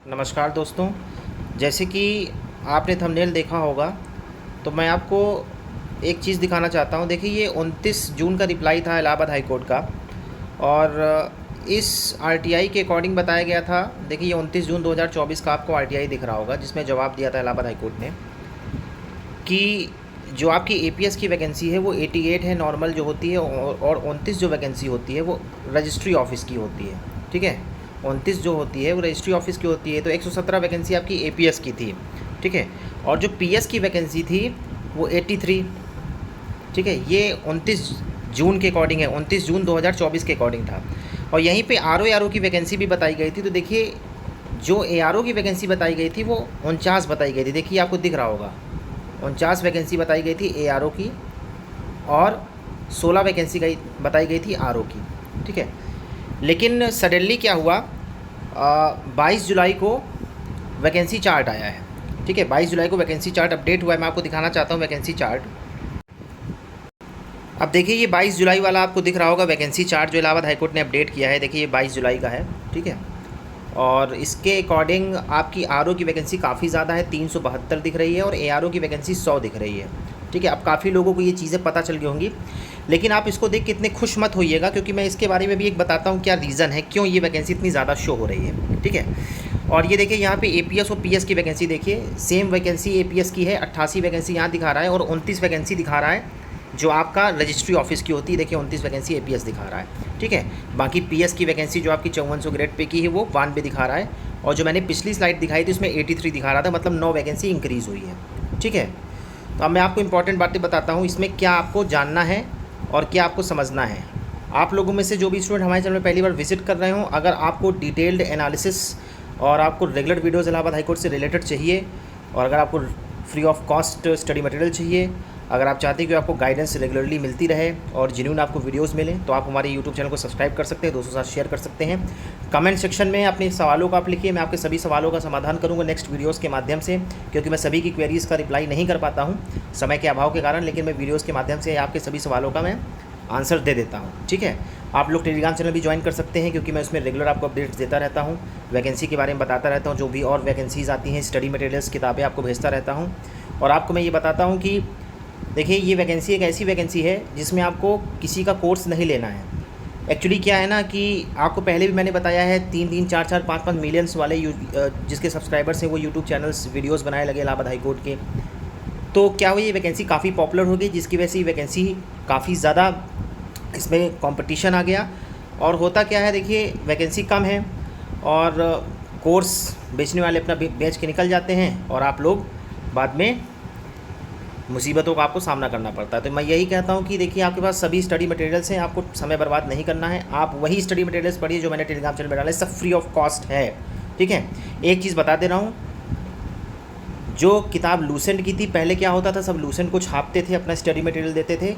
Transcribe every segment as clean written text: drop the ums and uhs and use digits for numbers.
नमस्कार दोस्तों। जैसे कि आपने थंबनेल देखा होगा, तो मैं आपको एक चीज़ दिखाना चाहता हूँ। देखिए, ये 29 जून का रिप्लाई था इलाहाबाद हाई कोर्ट का, और इस आरटीआई के अकॉर्डिंग बताया गया था। देखिए, ये 29 जून 2024 का आपको आरटीआई दिख रहा होगा, जिसमें जवाब दिया था इलाहाबाद हाई कोर्ट ने कि जो आपकी एपीएस की वैकेंसी है वो 88 है नॉर्मल जो होती है, और 29 जो वैकेंसी होती है वो रजिस्ट्री ऑफिस की होती है। ठीक है, 29 जो होती है वो रजिस्ट्री ऑफिस की होती है। तो 117 वैकेंसी आपकी एपीएस की थी। ठीक है, और जो पीएस की वैकेंसी थी वो 83। ठीक है, ये 29 जून के अकॉर्डिंग है, 29 जून 2024 के अकॉर्डिंग था। और यहीं पे आरओ की वैकेंसी भी बताई गई थी। तो देखिए, जो एआरओ की वैकेंसी बताई गई थी वो 49 बताई गई थी। देखिए, आपको दिख रहा होगा 49 वैकेंसी बताई गई थी एआरओ की, और 16 वैकेंसी बताई गई थी आरओ की। ठीक है, लेकिन सडनली क्या हुआ, 22 जुलाई को वैकेंसी चार्ट आया है। ठीक है, 22 जुलाई को वैकेंसी चार्ट अपडेट हुआ है। मैं आपको दिखाना चाहता हूँ वैकेंसी चार्ट। अब देखिए, ये 22 जुलाई वाला आपको दिख रहा होगा वैकेंसी चार्ट, जो इलाहाबाद हाईकोर्ट ने अपडेट किया है। देखिए, ये 22 जुलाई का है। ठीक है, और इसके अकॉर्डिंग आपकी आरओ की वैकेंसी काफ़ी ज़्यादा है, 372 दिख रही है, और एआरओ की वैकेंसी 100 दिख रही है। ठीक है, अब काफ़ी लोगों को ये चीज़ें पता चल गई होंगी, लेकिन आप इसको देख के इतने खुश मत होइएगा, क्योंकि मैं इसके बारे में भी एक बताता हूँ क्या रीज़न है, क्यों ये वैकेंसी इतनी ज़्यादा शो हो रही है। ठीक है, और ये देखिए, यहाँ पे एपीएस और पीएस की वैकेंसी देखिए, सेम वैकेंसी एपीएस की है, 88 वैकेंसी यहाँ दिखा रहा है, और 29 वैकेंसी दिखा रहा है जो आपका रजिस्ट्री ऑफिस की होती है। देखिए, 29 वैकेंसी एपीएस दिखा रहा है। ठीक है, बाकी पीएस की वैकेंसी जो आपकी 5400 ग्रेड पे की है वो 92 दिखा रहा है, और जो मैंने पिछली स्लाइड दिखाई थी उसमें 83 दिखा रहा था, मतलब 9 वैकेंसी इंक्रीज़ हुई है। ठीक है, तो अब मैं आपको इंपॉर्टेंट बातें बताता हूँ, इसमें क्या आपको जानना है और क्या आपको समझना है। आप लोगों में से जो भी स्टूडेंट हमारे चैनल में पहली बार विजिट कर रहे हो, अगर आपको डिटेल्ड एनालिसिस और आपको रेगुलर वीडियोज़ इलाहाबाद हाईकोर्ट से रिलेटेड चाहिए, और अगर आपको free of cost study material चाहिए, अगर आप चाहते हैं कि आपको गाइडेंस रेगुलरली मिलती रहे और जेन्युइन आपको वीडियोस मिलें, तो आप हमारे यूट्यूब चैनल को सब्सक्राइब कर सकते हैं, दोस्तों के साथ शेयर कर सकते हैं। कमेंट सेक्शन में अपने सवालों को आप लिखिए, मैं आपके सभी सवालों का समाधान करूंगा नेक्स्ट वीडियोस के माध्यम से, क्योंकि मैं सभी की क्वेरीज़ का रिप्लाई नहीं कर पाता हूं समय के अभाव के कारण, लेकिन मैं वीडियोज़ के माध्यम से आपके सभी सवालों का मैं आंसर दे देता हूँ। ठीक है, आप लोग टेलीग्राम चैनल भी ज्वाइन कर सकते हैं, क्योंकि मैं उसमें रेगुलर आपको अपडेट्स देता रहता हूँ, वैकेंसी के बारे में बताता रहता हूँ, जो भी और वैकेंसीज़ आती हैं, स्टडी मटेरियल्स, किताबें आपको भेजता रहता हूँ। और आपको मैं ये बताता हूँ कि देखिए, ये वैकेंसी एक ऐसी वैकेंसी है जिसमें आपको किसी का कोर्स नहीं लेना है। एक्चुअली क्या है ना कि आपको पहले भी मैंने बताया है, 3-3, 4-4, 5-5 मिलियंस वाले जिसके सब्सक्राइबर्स हैं वो यूट्यूब चैनल्स वीडियोस बनाने लगे इलाहाबाद हाई कोर्ट के। तो क्या हुआ, ये वैकेंसी काफ़ी पॉपुलर हो गई, जिसकी वजह से ये वैकेंसी काफ़ी ज़्यादा इसमें कंपटीशन आ गया। और होता क्या है, देखिए, वैकेंसी कम है और कोर्स बेचने वाले अपना बेच के निकल जाते हैं, और आप लोग बाद में मुसीबतों का आपको सामना करना पड़ता है। तो मैं यही कहता हूँ कि देखिए, आपके पास सभी स्टडी मटेरियल्स हैं, आपको समय बर्बाद नहीं करना है। आप वही स्टडी मटेरियल्स पढ़िए जो मैंने टेलीग्राम चैनल में डाला है, सब फ्री ऑफ कॉस्ट है। ठीक है, एक चीज़ बता दे रहा हूँ, जो किताब लूसेंट की थी, पहले क्या होता था, सब लूसेंट को छापते थे, अपना स्टडी मटेरियल देते थे।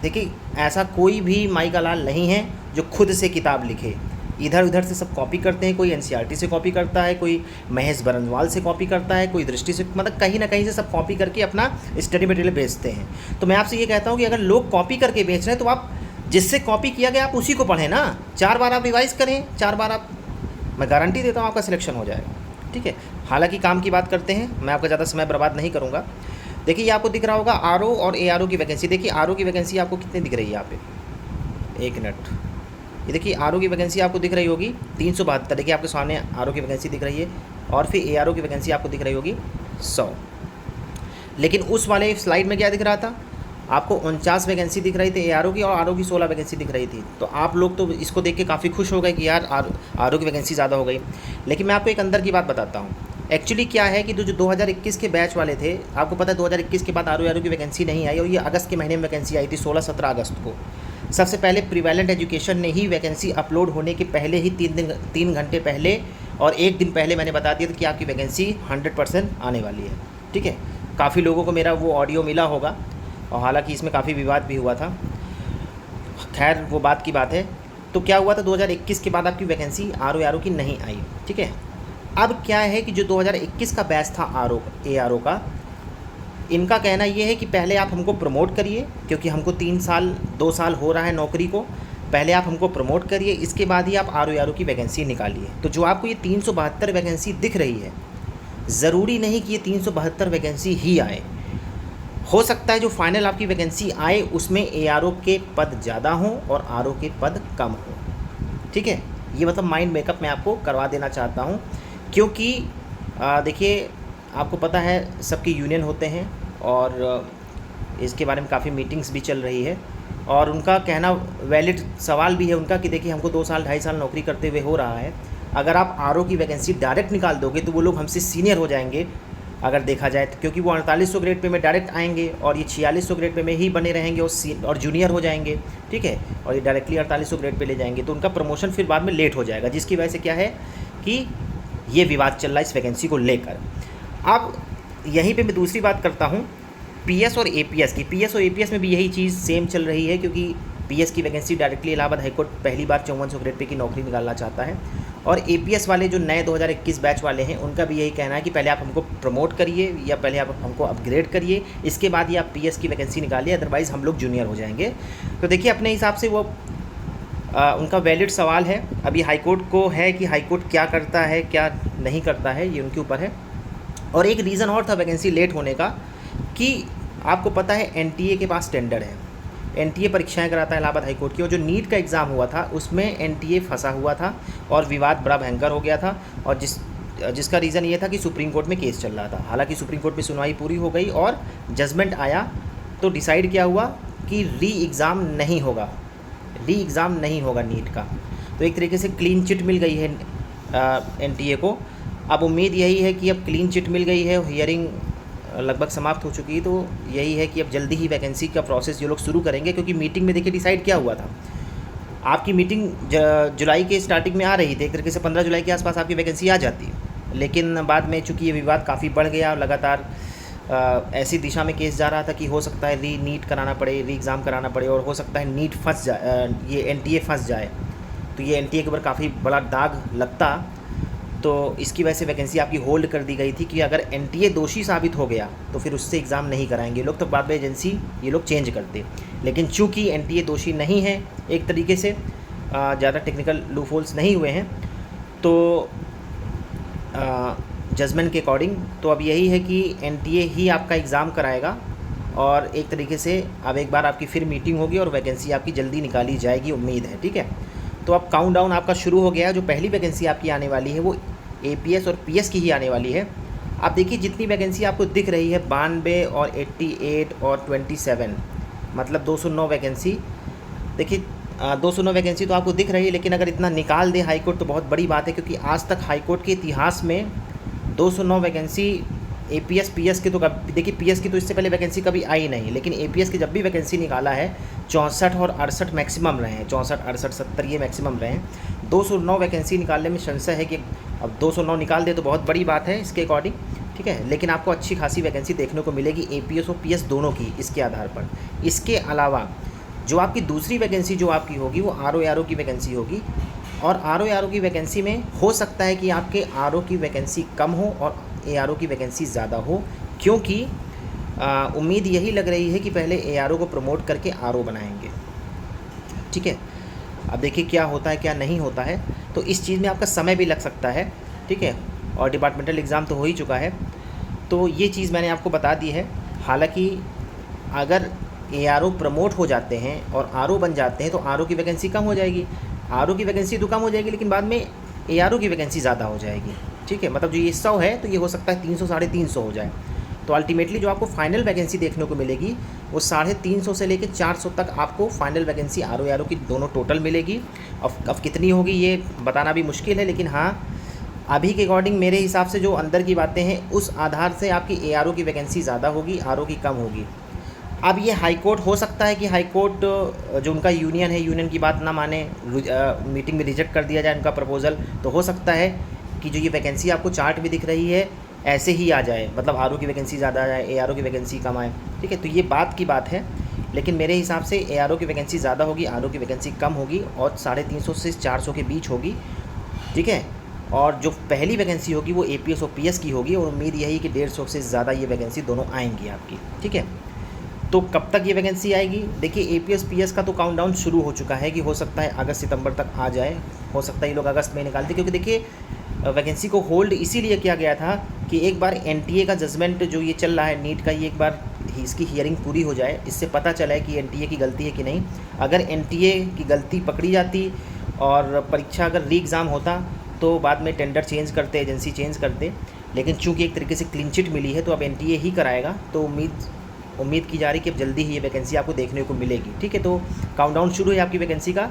देखिए, ऐसा कोई भी माई का लाल नहीं है जो खुद से किताब लिखे। इधर उधर से सब कॉपी करते हैं, कोई एनसीईआरटी से कॉपी करता है, कोई महेश बरनवाल से कॉपी करता है, कोई दृष्टि से, मतलब कहीं ना कहीं से सब कॉपी करके अपना स्टडी मटेरियल बेचते हैं। तो मैं आपसे ये कहता हूँ कि अगर लोग कॉपी करके बेच रहे हैं, तो आप जिससे कॉपी किया गया आप उसी को पढ़ें ना। 4 बार आप रिवाइज़ करें, 4 बार आप, मैं गारंटी देता हूँ आपका सिलेक्शन हो जाएगा। ठीक है, हालांकि काम की बात करते हैं, मैं आपका ज़्यादा समय बर्बाद नहीं करूँगा। देखिए, ये आपको दिख रहा होगा आरओ और एआरओ की वैकेंसी। देखिए, आरओ की वैकेंसी आपको कितनी दिख रही है यहाँ पे, एक मिनट, ये देखिए, आरओ की वैकेंसी आपको दिख रही होगी 372। देखिए, आपके सामने आरओ की वैकेंसी दिख रही है, और फिर एआरओ की वैकेंसी आपको दिख रही होगी 100। लेकिन उस वाले स्लाइड में क्या दिख रहा था, आपको 49 वैकेंसी दिख रही थी एआरओ की, और आरओ की 16 वैकेंसी दिख रही थी। तो आप लोग तो इसको देख के काफ़ी खुश हो गए कि यार आरओ की वैकेंसी ज़्यादा हो गई। लेकिन मैं आपको एक अंदर की बात बताता हूँ। एक्चुअली क्या है कि जो 2021 के बैच वाले थे, आपको पता है 2021 के बाद आरओ की वैकेंसी नहीं आई, और ये अगस्त के महीने में वैकेंसी आई थी, 16-17 अगस्त को। सबसे पहले प्रिवेलेंट एजुकेशन ने ही वैकेंसी अपलोड होने के पहले ही 3 घंटे पहले और 1 दिन पहले मैंने बता दिया था कि आपकी वैकेंसी 100% आने वाली है। ठीक है, काफ़ी लोगों को मेरा वो ऑडियो मिला होगा, और हालांकि इसमें काफ़ी विवाद भी हुआ था, खैर वो बात की बात है। तो क्या हुआ था, 2021 के बाद आपकी वैकेंसी आरओ की नहीं आई। ठीक है, अब क्या है कि जो 2021 का बैच था एआरओ का, इनका कहना ये है कि पहले आप हमको प्रमोट करिए, क्योंकि हमको 2 साल हो रहा है नौकरी को, पहले आप हमको प्रमोट करिए, इसके बाद ही आप RO की वैकेंसी निकालिए। तो जो आपको ये 372 वैकेंसी दिख रही है, ज़रूरी नहीं कि ये 372 वैकेंसी ही आए। हो सकता है जो फाइनल आपकी वैकेंसी आए उसमें ARO के पद ज़्यादा हों और RO के पद कम हों। ठीक है, ये मतलब माइंड मेकअप मैं आपको करवा देना चाहता हूँ, क्योंकि देखिए आपको पता है सबके यूनियन होते हैं और इसके बारे में काफ़ी मीटिंग्स भी चल रही है और उनका कहना वैलिड सवाल भी है उनका कि देखिए हमको 2 साल 2.5 साल नौकरी करते हुए हो रहा है, अगर आप RO की वैकेंसी डायरेक्ट निकाल दोगे तो वो लोग हमसे सीनियर हो जाएंगे अगर देखा जाए तो, क्योंकि वो 4800 ग्रेड पे में डायरेक्ट आएंगे और ये 4600 ग्रेड पे में ही बने रहेंगे और जूनियर हो जाएंगे। ठीक है, और ये डायरेक्टली 4800 ग्रेड पे ले जाएंगे तो उनका प्रमोशन फिर बाद में लेट हो जाएगा, जिसकी वजह से क्या है कि ये विवाद चल रहा है इस वैकेंसी को लेकर। अब यहीं पे मैं दूसरी बात करता हूँ PS और APS की। PS और APS में भी यही चीज़ सेम चल रही है, क्योंकि PS की वैकेंसी डायरेक्टली इलाहाबाद हाईकोर्ट पहली बार 5400 ग्रेड पे की नौकरी निकालना चाहता है और APS वाले जो नए 2021 बैच वाले हैं उनका भी यही कहना है कि पहले आप हमको प्रमोट करिए या पहले आप हमको अपग्रेड करिए, इसके बाद ही आप PS की वैकेंसी निकालिए, अदरवाइज़ हम लोग जूनियर हो जाएंगे। तो देखिए अपने हिसाब से वो उनका वैलिड सवाल है। अभी हाईकोर्ट को है कि हाईकोर्ट क्या करता है क्या नहीं करता है, ये उनके ऊपर है। और एक रीज़न और था वैकेंसी लेट होने का कि आपको पता है NTA के पास टेंडर है, NTA परीक्षाएं कराता है इलाहाबाद हाईकोर्ट की, और जो नीट का एग्ज़ाम हुआ था उसमें NTA फंसा हुआ था और विवाद बड़ा भयंकर हो गया था और जिसका रीज़न ये था कि सुप्रीम कोर्ट में केस चल रहा था। हालांकि सुप्रीम कोर्ट में सुनवाई पूरी हो गई और जजमेंट आया तो डिसाइड क्या हुआ कि री एग्ज़ाम नहीं होगा नीट का। तो एक तरीके से क्लीन चिट मिल गई है NTA को। अब उम्मीद यही है कि अब क्लीन चिट मिल गई है, हियरिंग लगभग समाप्त हो चुकी है, तो यही है कि अब जल्दी ही वैकेंसी का प्रोसेस ये लोग शुरू करेंगे। क्योंकि मीटिंग में देखिए डिसाइड क्या हुआ था, आपकी मीटिंग जुलाई के स्टार्टिंग में आ रही थी, एक तरीके से 15 जुलाई के आसपास आपकी वैकेंसी आ जाती, लेकिन बाद में चूँकि ये विवाद काफ़ी बढ़ गया और लगातार ऐसी दिशा में केस जा रहा था कि हो सकता है नीट कराना पड़े, री एग्ज़ाम कराना पड़े और हो सकता है नीट फंस जाए, ये NTA फंस जाए, तो ये NTA के ऊपर काफ़ी बड़ा दाग लगता। तो इसकी वजह से वैकेंसी आपकी होल्ड कर दी गई थी कि अगर NTA दोषी साबित हो गया तो फिर उससे एग्ज़ाम नहीं कराएंगे लोग, तो बाद में एजेंसी ये लोग चेंज करते। लेकिन चूंकि NTA दोषी नहीं है, एक तरीके से ज़्यादा टेक्निकल लूपहोल्स नहीं हुए हैं, तो जजमेंट के अकॉर्डिंग तो अब यही है कि NTA ही आपका एग्ज़ाम कराएगा और एक तरीके से अब एक बार आपकी फिर मीटिंग होगी और वैकेंसी आपकी जल्दी निकाली जाएगी, उम्मीद है। ठीक है, तो अब काउंटडाउन आपका शुरू हो गया है। जो पहली वैकेंसी आपकी आने वाली है वो APS और PS की ही आने वाली है। आप देखिए जितनी वैकेंसी आपको दिख रही है 92 और 88 और 27, मतलब 209 वैकेंसी। देखिए 209 वैकेंसी तो आपको दिख रही है, लेकिन अगर इतना निकाल दे हाईकोर्ट तो बहुत बड़ी बात है, क्योंकि आज तक हाईकोर्ट के इतिहास में 209 वैकेंसी APS PS के तो देखिए PS की तो इससे पहले वैकेंसी कभी आई नहीं, लेकिन APS की जब भी वैकेंसी निकाला है 64 और 68 मैक्सिमम रहे हैं, 64, 68, 70 ये मैक्सिमम रहे हैं। 209 वैकेंसी निकालने में संशय है कि अब 209 निकाल दे तो बहुत बड़ी बात है इसके अकॉर्डिंग। ठीक है, लेकिन आपको अच्छी खासी वैकेंसी देखने को मिलेगी APS और PS दोनों की इसके आधार पर। इसके अलावा जो आपकी दूसरी वैकेंसी जो आपकी होगी वो RO की वैकेंसी होगी, और RO की वैकेंसी में हो सकता है कि आपके RO की वैकेंसी कम हो और ARO की वैकेंसी ज़्यादा हो, क्योंकि उम्मीद यही लग रही है कि पहले ARO को प्रमोट करके RO बनाएंगे। ठीक है, अब देखिए क्या होता है क्या नहीं होता है, तो इस चीज़ में आपका समय भी लग सकता है। ठीक है, और डिपार्टमेंटल एग्ज़ाम तो हो ही चुका है, तो ये चीज़ मैंने आपको बता दी है। हालांकि अगर ARO प्रमोट हो जाते हैं और RO बन जाते हैं तो RO की वैकेंसी कम हो जाएगी, RO की वैकेंसी तो कम हो जाएगी, लेकिन बाद में ARO की वैकेंसी ज़्यादा हो जाएगी। ठीक है, मतलब जो ये 100 है तो ये हो सकता है 300 350 हो जाए। तो अल्टीमेटली जो आपको फाइनल वैकेंसी देखने को मिलेगी वो 350 से लेकर 400 तक आपको फाइनल वैकेंसी RO की दोनों टोटल मिलेगी। अब कितनी होगी ये बताना भी मुश्किल है, लेकिन हाँ अभी के अकॉर्डिंग मेरे हिसाब से जो अंदर की बातें हैं उस आधार से आपकी ARO की वैकेंसी ज़्यादा होगी, RO की कम होगी। अब ये हाई कोर्ट हो सकता है कि हाई कोर्ट जो उनका यूनियन है, यूनियन की बात ना माने, मीटिंग में रिजेक्ट कर दिया जाए उनका प्रपोज़ल, तो हो सकता है कि जो ये वैकेंसी आपको चार्ट में दिख रही है ऐसे ही आ जाए, मतलब RO की वैकेंसी ज़्यादा आ जाए, ARO की वैकेंसी कम आए। ठीक है, तो ये बात की बात है, लेकिन मेरे हिसाब से ARO की वैकेंसी ज़्यादा होगी, RO की वैकेंसी कम होगी और 350 से 400 के बीच होगी। ठीक है, और जो पहली वैकेंसी होगी वो APS और PS की होगी, और उम्मीद यही कि 150 से ज़्यादा ये वैकेंसी दोनों आएंगी आपकी। ठीक है, तो कब तक ये वैकेंसी आएगी? देखिए एपीएस पीएस का तो काउंटडाउन शुरू हो चुका है कि हो सकता है अगस्त सितंबर तक आ जाए, हो सकता है ये लोग अगस्त में निकालते, क्योंकि देखिए वैकेंसी को होल्ड इसीलिए किया गया था कि एक बार एनटीए का जजमेंट जो ये चल रहा है नीट का, ये एक बार इसकी हियरिंग पूरी हो जाए, इससे पता चला है कि एनटीए की गलती है कि नहीं। अगर एनटीए की गलती पकड़ी जाती और परीक्षा अगर री एग्ज़ाम होता तो बाद में टेंडर चेंज करते, एजेंसी चेंज करते, लेकिन चूंकि एक तरीके से क्लीन चिट मिली है तो अब एनटीए ही कराएगा, तो उम्मीद की जा रही है कि अब जल्दी ही ये वैकेंसी आपको देखने को मिलेगी। ठीक है, तो काउंटडाउन शुरू है आपकी वैकेंसी का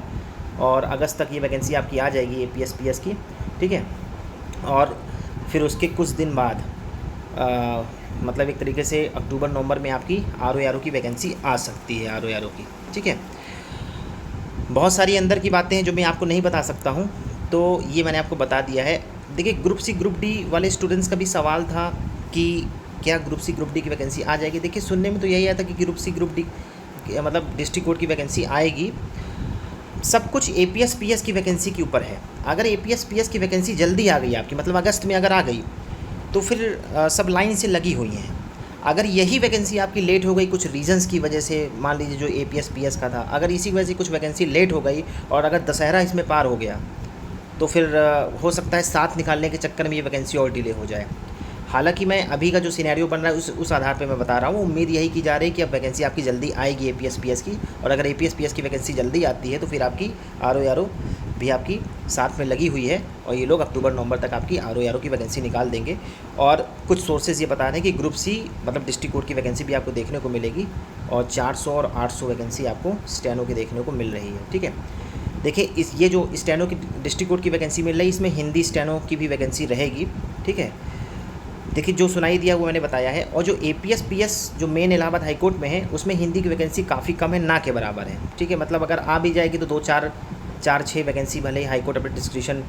और अगस्त तक ये वैकेंसी आपकी आ जाएगी एपीएस पीएस की। ठीक है, और फिर उसके कुछ दिन बाद मतलब एक तरीके से अक्टूबर नवंबर में आपकी आरओ की वैकेंसी आ सकती है, आरओ की। ठीक है, बहुत सारी अंदर की बातें हैं जो मैं आपको नहीं बता सकता हूँ, तो ये मैंने आपको बता दिया है। देखिए ग्रुप सी ग्रुप डी वाले स्टूडेंट्स का भी सवाल था कि क्या ग्रुप सी ग्रुप डी की वैकेंसी आ जाएगी। देखिए सुनने में तो यही आया था कि ग्रुप सी ग्रुप डी मतलब डिस्ट्रिक्ट कोर्ट की वैकेंसी आएगी। सब कुछ एपीएस पीएस की वैकेंसी के ऊपर है। अगर एपीएस पीएस की वैकेंसी जल्दी आ गई आपकी, मतलब अगस्त में अगर आ गई, तो फिर सब लाइन से लगी हुई हैं। अगर यही वैकेंसी आपकी लेट हो गई कुछ रीजंस की वजह से, मान लीजिए जो एपीएस पीएस का था, अगर इसी वजह से कुछ वैकेंसी लेट हो गई और अगर दशहरा इसमें पार हो गया, तो फिर हो सकता है साथ निकालने के चक्कर में ये वैकेंसी और डिले हो जाए। हालांकि मैं अभी का जो सिनेरियो बन रहा है उस आधार पे मैं बता रहा हूँ। उम्मीद यही की जा रही है कि अब वैकेंसी आपकी जल्दी आएगी एपीएस पीएस की, और अगर एपीएस पीएस की वैकेंसी जल्दी आती है तो फिर आपकी आरओ भी आपकी साथ में लगी हुई है और ये लोग अक्टूबर नवंबर तक आपकी आरओ की वैकेंसी निकाल देंगे। और कुछ सोर्सेज ये बता रहे हैं कि ग्रुप सी मतलब डिस्ट्रिक्ट कोर्ट की वैकेंसी भी आपको देखने को मिलेगी और 400 और 800 वैकेंसी आपको स्टेनो की देखने को मिल रही है। ठीक है, देखिए ये जो स्टेनो की डिस्ट्रिक्ट कोर्ट की वैकेंसी मिल रही है, इसमें हिंदी स्टेनो की भी वैकेंसी रहेगी। ठीक है, देखिए जो सुनाई दिया वो मैंने बताया है। और जो एपीएस पीएस जो मेन इलाहाबाद हाई कोर्ट में है, उसमें हिंदी की वैकेंसी काफ़ी कम है, ना के बराबर है। ठीक है, मतलब अगर आ भी जाएगी तो 2-4-6 वैकेंसी भले ही हाई कोर्ट अपने डिस्क्रिप्शन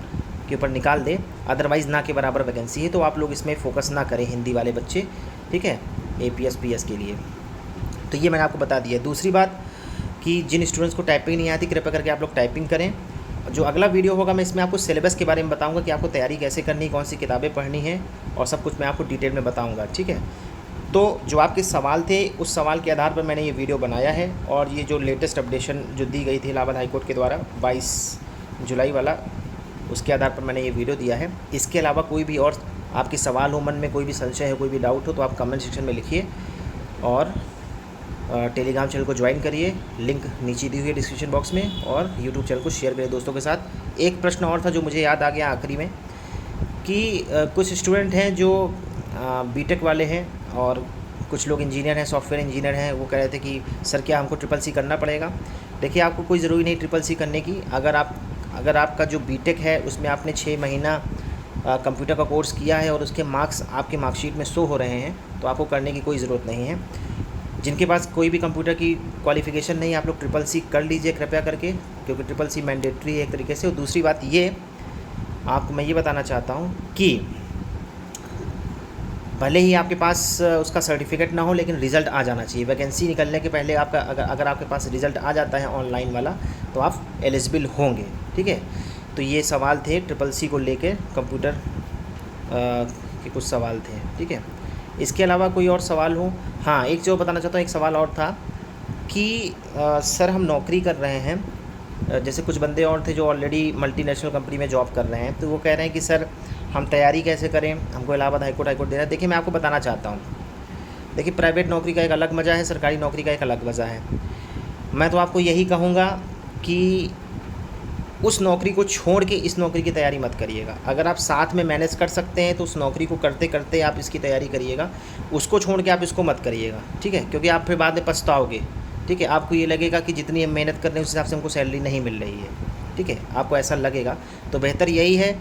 के ऊपर निकाल दे, अदरवाइज़ ना के बराबर वैकेंसी है। तो आप लोग इसमें फोकस ना करें हिंदी वाले बच्चे। ठीक है, एपीएस पीएस के लिए तो ये मैंने आपको बता दिया। दूसरी बात कि जिन स्टूडेंट्स को टाइपिंग नहीं आती, कृपया करके आप लोग टाइपिंग करें। जो अगला वीडियो होगा मैं इसमें आपको सिलेबस के बारे में बताऊंगा कि आपको तैयारी कैसे करनी, कौन सी किताबें पढ़नी है, और सब कुछ मैं आपको डिटेल में बताऊंगा। ठीक है, तो जो आपके सवाल थे उस सवाल के आधार पर मैंने ये वीडियो बनाया है, और ये जो लेटेस्ट अपडेशन जो दी गई थी इलाहाबाद हाई कोर्ट के द्वारा 22 जुलाई वाला, उसके आधार पर मैंने ये वीडियो दिया है। इसके अलावा कोई भी और आपके सवाल हो, मन में कोई भी संशय है, कोई भी डाउट हो, तो आप कमेंट सेक्शन में लिखिए और टेलीग्राम चैनल को ज्वाइन करिए, लिंक नीचे दी हुई है डिस्क्रिप्शन बॉक्स में, और यूट्यूब चैनल को शेयर करिए दोस्तों के साथ। एक प्रश्न और था जो मुझे याद आ गया आखिरी में कि कुछ स्टूडेंट हैं जो बीटेक वाले हैं और कुछ लोग इंजीनियर हैं, सॉफ्टवेयर इंजीनियर हैं, वो कह रहे थे कि सर क्या हमको ट्रिपल-सी करना पड़ेगा। देखिए आपको कोई ज़रूरी नहीं ट्रिपल-सी करने की। अगर आपका जो बीटेक है उसमें आपने 6 महीना कंप्यूटर का कोर्स किया है और उसके मार्क्स आपके मार्कशीट में शो हो रहे हैं, तो आपको करने की कोई ज़रूरत नहीं है। जिनके पास कोई भी कंप्यूटर की क्वालिफ़िकेशन नहीं, आप लोग ट्रिपल-सी कर लीजिए कृपया करके, क्योंकि ट्रिपल-सी मैंडेटरी है एक तरीके से। और दूसरी बात ये आपको मैं ये बताना चाहता हूँ कि भले ही आपके पास उसका सर्टिफिकेट ना हो, लेकिन रिज़ल्ट आ जाना चाहिए। वैकेंसी निकलने के पहले आपका अगर आपके पास रिज़ल्ट आ जाता है ऑनलाइन वाला, तो आप एलिजिबल होंगे। ठीक है, तो ये सवाल थे ट्रिपल-सी को लेके, कंप्यूटर के कुछ सवाल थे। ठीक है, इसके अलावा कोई और सवाल हो? हाँ, एक जो बताना चाहता हूँ, एक सवाल और था कि सर हम नौकरी कर रहे हैं, जैसे कुछ बंदे और थे जो ऑलरेडी मल्टीनेशनल कंपनी में जॉब कर रहे हैं, तो वो कह रहे हैं कि सर हम तैयारी कैसे करें, हमको इलाहाबाद हाई कोर्ट दे रहा है। देखिए मैं आपको बताना चाहता हूँ, देखिए प्राइवेट नौकरी का एक अलग मज़ा है, सरकारी नौकरी का एक अलग मज़ा है। मैं तो आपको यही कहूँगा कि उस नौकरी को छोड़ के इस नौकरी की तैयारी मत करिएगा। अगर आप साथ में मैनेज कर सकते हैं तो उस नौकरी को करते करते आप इसकी तैयारी करिएगा, उसको छोड़ के आप इसको मत करिएगा। ठीक है, क्योंकि आप फिर बाद में पछताओगे। ठीक है, आपको ये लगेगा कि जितनी हम मेहनत कर रहे हैं उस हिसाब से हमको सैलरी नहीं मिल रही है। ठीक है, आपको ऐसा लगेगा। तो बेहतर यही है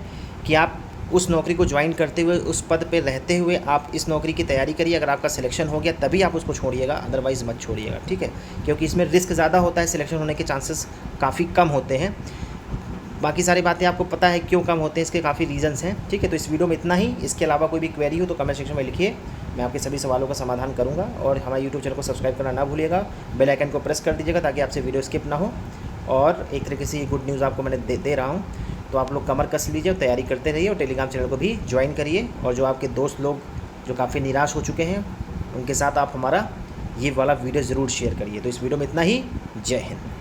कि आप उस नौकरी को ज्वाइन करते हुए, उस पद पे रहते हुए आप इस नौकरी की तैयारी करिए। अगर आपका सिलेक्शन हो गया तभी आप उसको छोड़िएगा, अदरवाइज़ मत छोड़िएगा। ठीक है, क्योंकि इसमें रिस्क ज़्यादा होता है, सिलेक्शन होने के चांसेस काफ़ी कम होते हैं। बाकी सारी बातें आपको पता है क्यों कम होते हैं, इसके काफ़ी रीज़न्स हैं। ठीक है, तो इस वीडियो में इतना ही। इसके अलावा कोई भी क्वेरी हो तो कमेंट सेक्शन में लिखिए, मैं आपके सभी सवालों का समाधान करूंगा। और हमारे यूट्यूब चैनल को सब्सक्राइब करना ना भूलिएगा, बेल आइकन को प्रेस कर दीजिएगा ताकि आपसे वीडियो स्किप ना हो। और एक तरीके से ये गुड न्यूज़ आपको मैंने दे रहा हूँ, तो आप लोग कमर कस लीजिए और तैयारी करते रहिए, और टेलीग्राम चैनल को भी ज्वाइन करिए। और जो आपके दोस्त लोग जो काफ़ी निराश हो चुके हैं, उनके साथ आप हमारा ये वाला वीडियो ज़रूर शेयर करिए। तो इस वीडियो में इतना ही। जय हिंद।